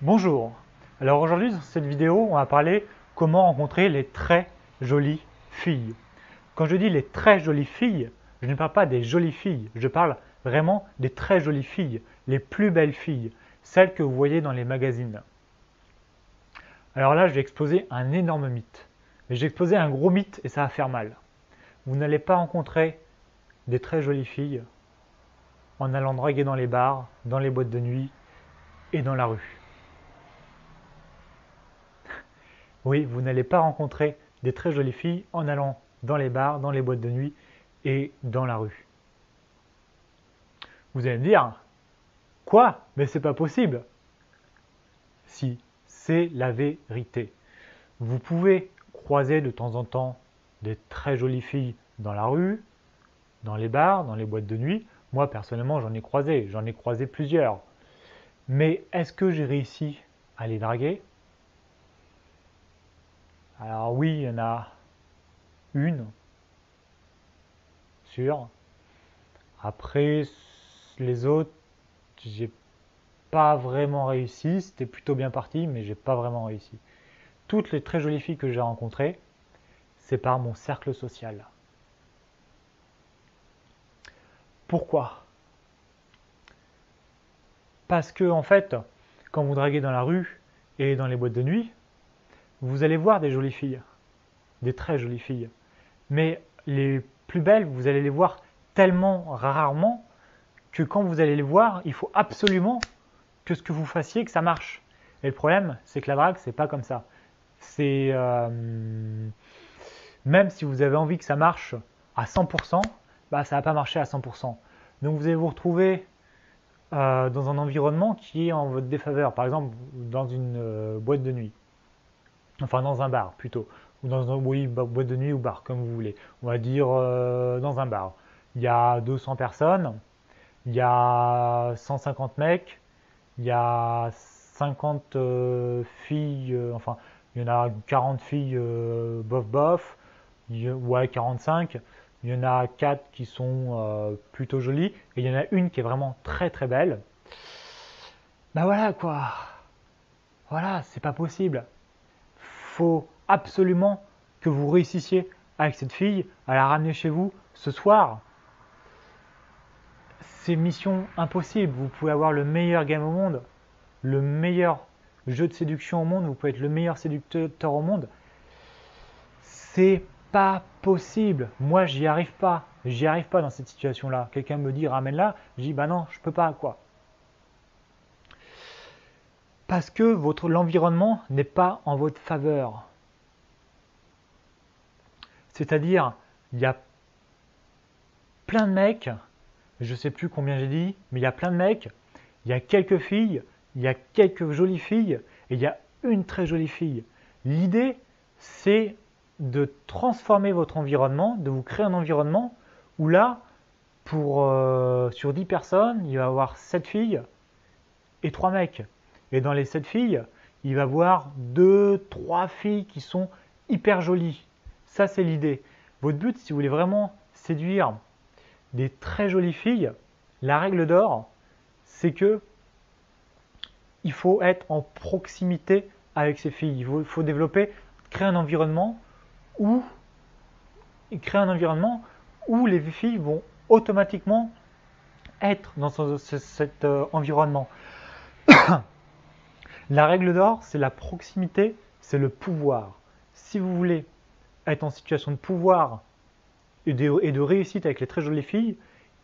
Bonjour, alors aujourd'hui dans cette vidéo on va parler comment rencontrer les très jolies filles. Quand je dis les très jolies filles, je ne parle pas des jolies filles, je parle vraiment des très jolies filles, les plus belles filles, celles que vous voyez dans les magazines. Alors là je vais exposer un énorme mythe, mais j'ai exposé un gros mythe et ça va faire mal. Vous n'allez pas rencontrer des très jolies filles en allant draguer dans les bars, dans les boîtes de nuit et dans la rue. Oui, vous n'allez pas rencontrer des très jolies filles en allant dans les bars, dans les boîtes de nuit et dans la rue. Vous allez me dire, quoi? Mais c'est pas possible. Si, c'est la vérité. Vous pouvez croiser de temps en temps des très jolies filles dans la rue, dans les bars, dans les boîtes de nuit. Moi, personnellement, j'en ai croisé plusieurs. Mais est-ce que j'ai réussi à les draguer? Alors oui, il y en a une, sûre. Après, les autres, j'ai pas vraiment réussi. C'était plutôt bien parti, mais j'ai pas vraiment réussi. Toutes les très jolies filles que j'ai rencontrées, c'est par mon cercle social. Pourquoi? Parce que, en fait, quand vous draguez dans la rue et dans les boîtes de nuit, vous allez voir des jolies filles, des très jolies filles. Mais les plus belles, vous allez les voir tellement rarement que quand vous allez les voir, il faut absolument que ce que vous fassiez, que ça marche. Et le problème, c'est que la drague, c'est pas comme ça. C'est même si vous avez envie que ça marche à 100%, bah, ça va pas marcher à 100%. Donc vous allez vous retrouver dans un environnement qui est en votre défaveur. Par exemple, dans une boîte de nuit, enfin dans un bar plutôt, ou dans un oui, boîte de nuit ou bar, comme vous voulez. On va dire dans un bar. Il y a 200 personnes, il y a 150 mecs, il y a 50 filles, enfin, il y en a 40 filles bof bof, ouais, 45. Il y en a 4 qui sont plutôt jolies, et il y en a une qui est vraiment très très belle. Bah voilà quoi, voilà, c'est pas possible. Faut absolument que vous réussissiez avec cette fille à la ramener chez vous ce soir. C'est mission impossible. Vous pouvez avoir le meilleur game au monde, le meilleur jeu de séduction au monde, vous pouvez être le meilleur séducteur au monde. C'est pas possible. Moi, j'y arrive pas. J'y arrive pas dans cette situation-là. Quelqu'un me dit ramène-la, je dis bah non, je peux pas quoi. Parce que l'environnement n'est pas en votre faveur. C'est-à-dire, il y a plein de mecs, je sais plus combien j'ai dit, mais il y a plein de mecs, il y a quelques filles, il y a quelques jolies filles, et il y a une très jolie fille. L'idée, c'est de transformer votre environnement, de vous créer un environnement où là, sur 10 personnes, il va y avoir 7 filles et 3 mecs. Et dans les 7 filles, il va y avoir 2-3 filles qui sont hyper jolies. Ça, c'est l'idée. Votre but, si vous voulez vraiment séduire des très jolies filles, la règle d'or, c'est que il faut être en proximité avec ces filles. Il faut développer, créer un environnement où les filles vont automatiquement être dans cet environnement. La règle d'or, c'est la proximité, c'est le pouvoir. Si vous voulez être en situation de pouvoir et de réussite avec les très jolies filles,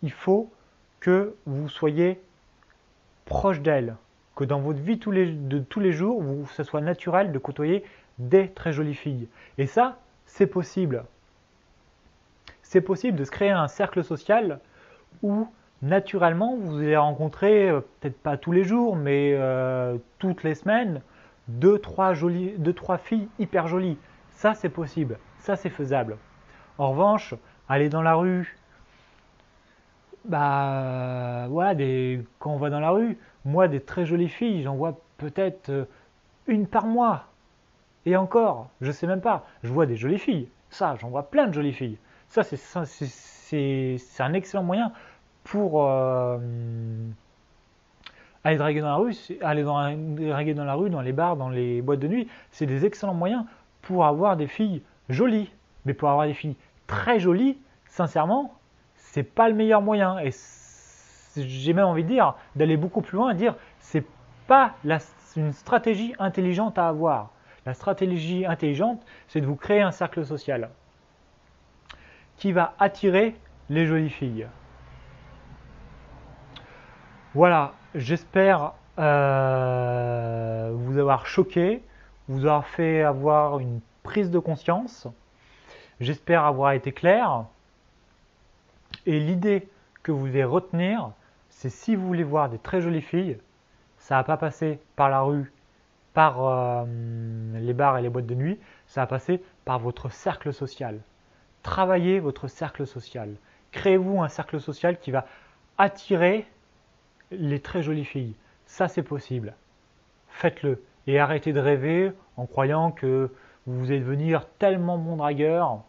il faut que vous soyez proche d'elles, que dans votre vie de tous les jours, ça soit naturel de côtoyer des très jolies filles. Et ça, c'est possible. C'est possible de se créer un cercle social où naturellement vous allez rencontrer, peut-être pas tous les jours, mais toutes les semaines, deux, trois filles hyper jolies. Ça, c'est possible. Ça, c'est faisable. En revanche, aller dans la rue, bah voilà, quand on va dans la rue, moi des très jolies filles, j'en vois peut-être une par mois. Et encore, je sais même pas. Je vois des jolies filles. Ça, j'en vois plein de jolies filles. Ça, c'est un excellent moyen pour Aller draguer dans la rue, draguer dans la rue, dans les bars, dans les boîtes de nuit, c'est des excellents moyens pour avoir des filles jolies. Mais pour avoir des filles très jolies, sincèrement, c'est pas le meilleur moyen. Et j'ai même envie de dire, d'aller beaucoup plus loin et dire, c'est pas une stratégie intelligente à avoir. La stratégie intelligente, c'est de vous créer un cercle social qui va attirer les jolies filles. Voilà, j'espère vous avoir choqué, vous avoir fait avoir une prise de conscience. J'espère avoir été clair. Et l'idée que vous devez retenir, c'est si vous voulez voir des très jolies filles, ça va pas passer par la rue, par les bars et les boîtes de nuit, ça va passer par votre cercle social. Travaillez votre cercle social. Créez-vous un cercle social qui va attirer les très jolies filles. Ça, c'est possible. Faites-le. Et arrêtez de rêver en croyant que vous allez devenir tellement bon dragueur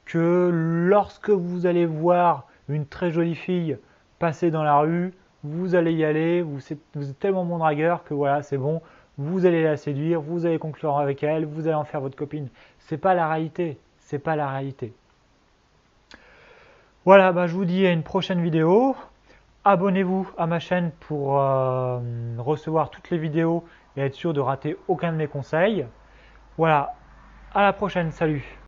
que lorsque vous allez voir une très jolie fille passer dans la rue, vous allez y aller, vous êtes tellement bon dragueur que voilà, c'est bon, vous allez la séduire, vous allez conclure avec elle, vous allez en faire votre copine. C'est pas la réalité. C'est pas la réalité. Voilà, bah, je vous dis à une prochaine vidéo. Abonnez-vous à ma chaîne pour recevoir toutes les vidéos et être sûr de rater aucun de mes conseils. Voilà, à la prochaine, salut!